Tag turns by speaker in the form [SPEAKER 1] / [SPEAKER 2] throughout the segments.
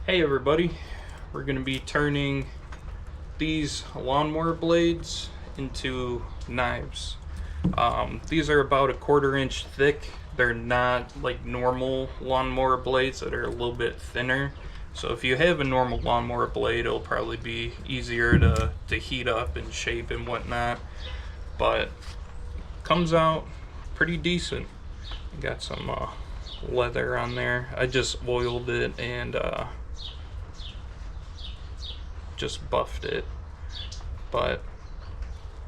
[SPEAKER 1] Hey everybody, we're going to be turning these lawnmower blades into knives. These are about a 1/4 inch thick. They're not like normal lawnmower blades that are a little bit thinner. So if you have a normal lawnmower blade, it'll probably be easier to heat up and shape and whatnot. But comes out pretty decent. Got some leather on there. I just oiled it and just buffed it, but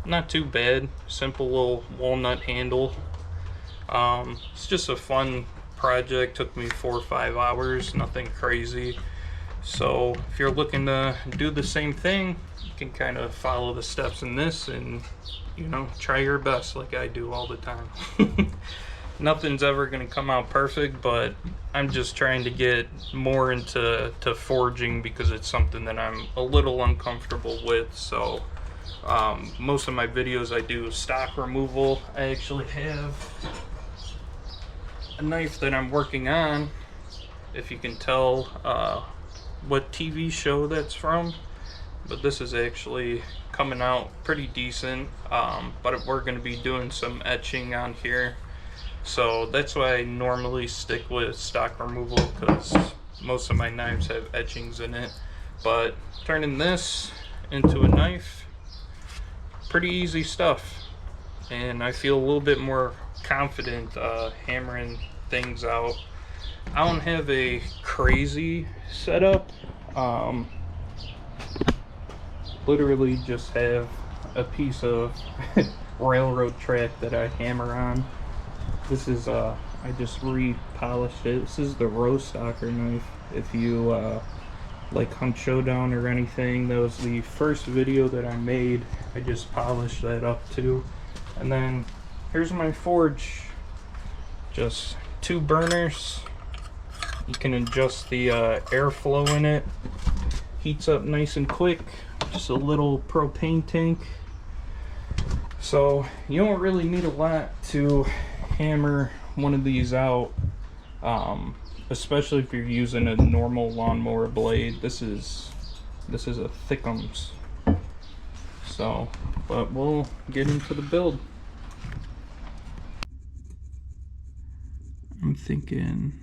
[SPEAKER 1] not too bad. Simple little walnut handle. It's just a fun project. Took me 4 or 5 hours, nothing crazy. So if you're looking to do the same thing, you can kind of follow the steps in this and, you know, try your best like I do all the time. Nothing's ever going to come out perfect, but I'm just trying to get more into forging because it's something that I'm a little uncomfortable with. So most of my videos I do stock removal. I actually have a knife that I'm working on, if you can tell what TV show that's from, but this is actually coming out pretty decent. But we're going to be doing some etching on here. So that's why I normally stick with stock removal, because most of my knives have etchings in it. But turning this into a knife, pretty easy stuff. And I feel a little bit more confident hammering things out. I don't have a crazy setup. Literally just have a piece of railroad track that I hammer on. This is I just re-polished it. This is the Rostocker knife. If you like Hunt Showdown or anything, that was the first video that I made. I just polished that up too. And then here's my forge. Just 2 burners. You can adjust the airflow in it. Heats up nice and quick. Just a little propane tank. So you don't really need a lot to hammer one of these out, especially if you're using a normal lawnmower blade. This is a thickums. So, but we'll get into the build. I'm thinking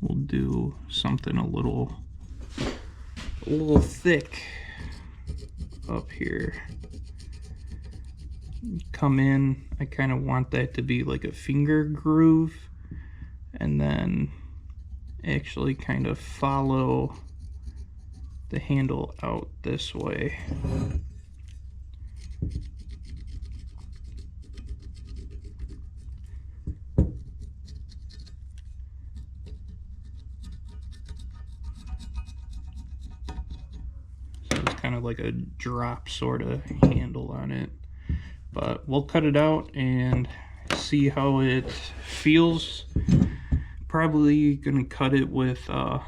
[SPEAKER 1] we'll do something a little thick up here. Come in, I kind of want that to be like a finger groove, and then actually kind of follow the handle out this way. So it's kind of like a drop sort of handle on it. But we'll cut it out and see how it feels. Probably gonna cut it with a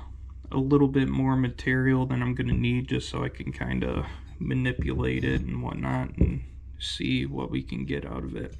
[SPEAKER 1] little bit more material than I'm gonna need, just so I can kind of manipulate it and whatnot and see what we can get out of it.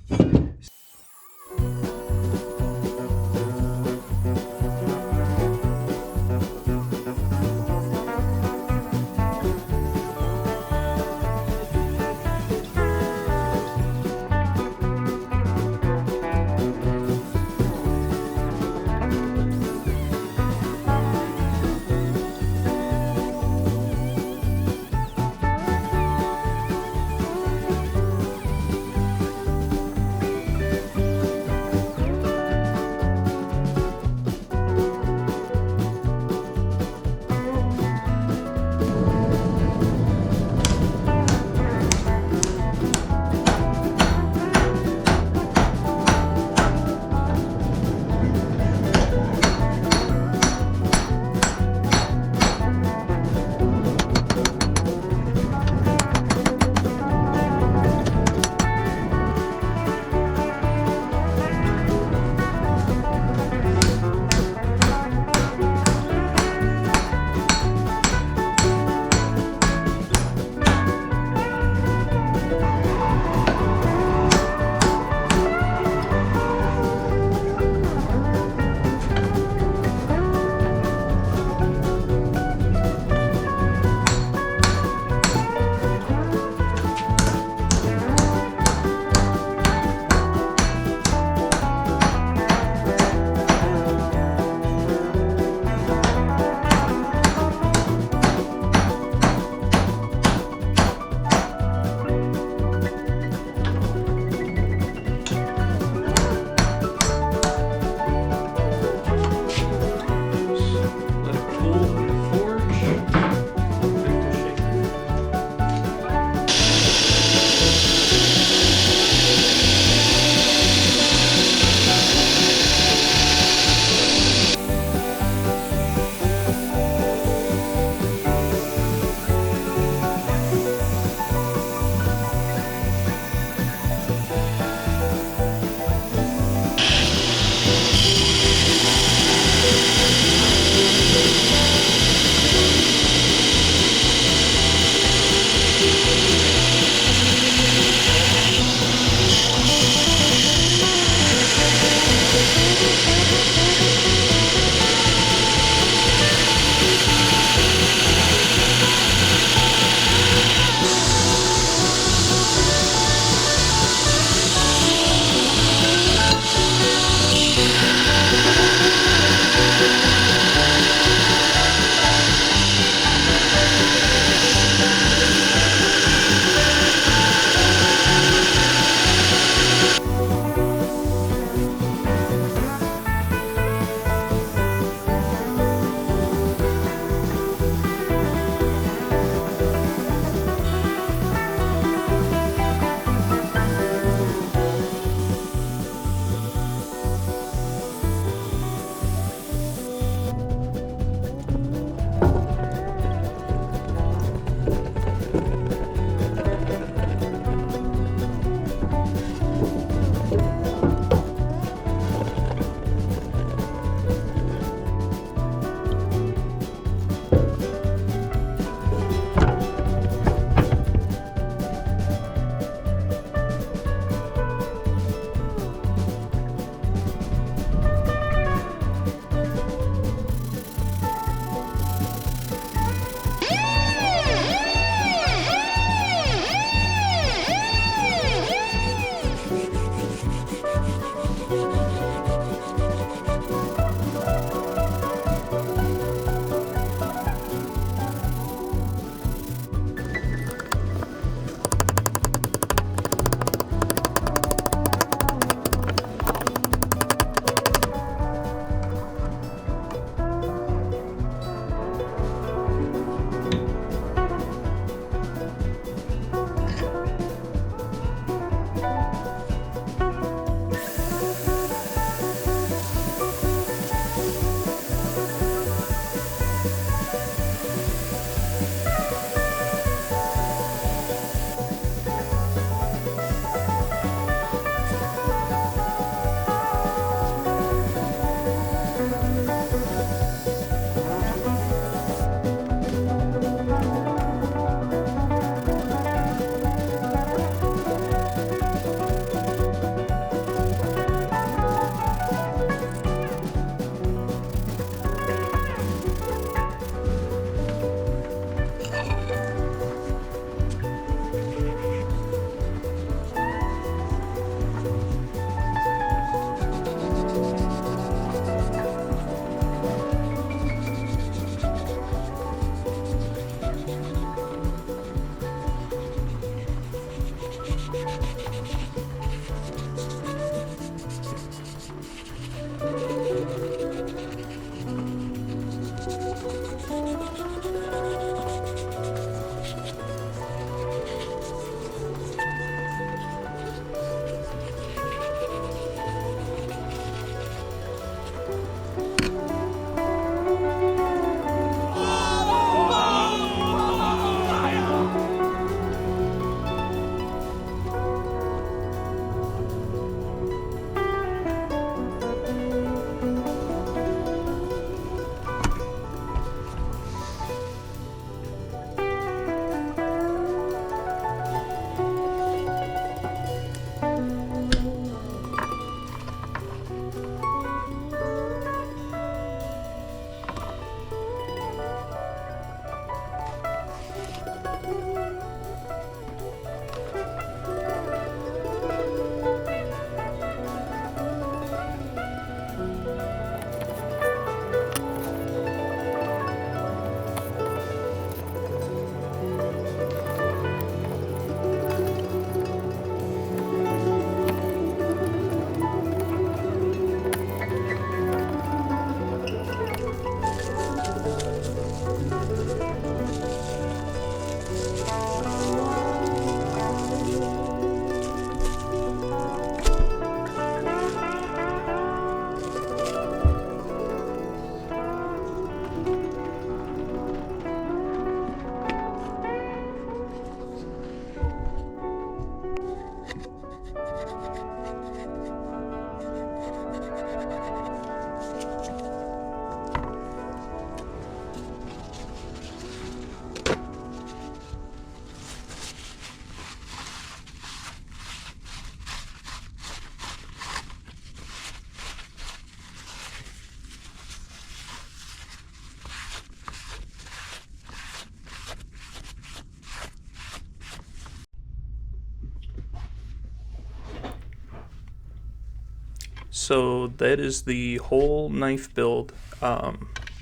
[SPEAKER 1] So that is the whole knife build.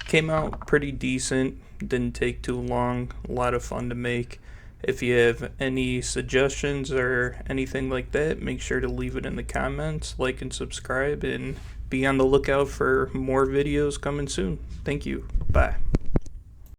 [SPEAKER 1] Came out pretty decent, didn't take too long, a lot of fun to make. If you have any suggestions or anything like that, make sure to leave it in the comments, like and subscribe, and be on the lookout for more videos coming soon. Thank you. Bye.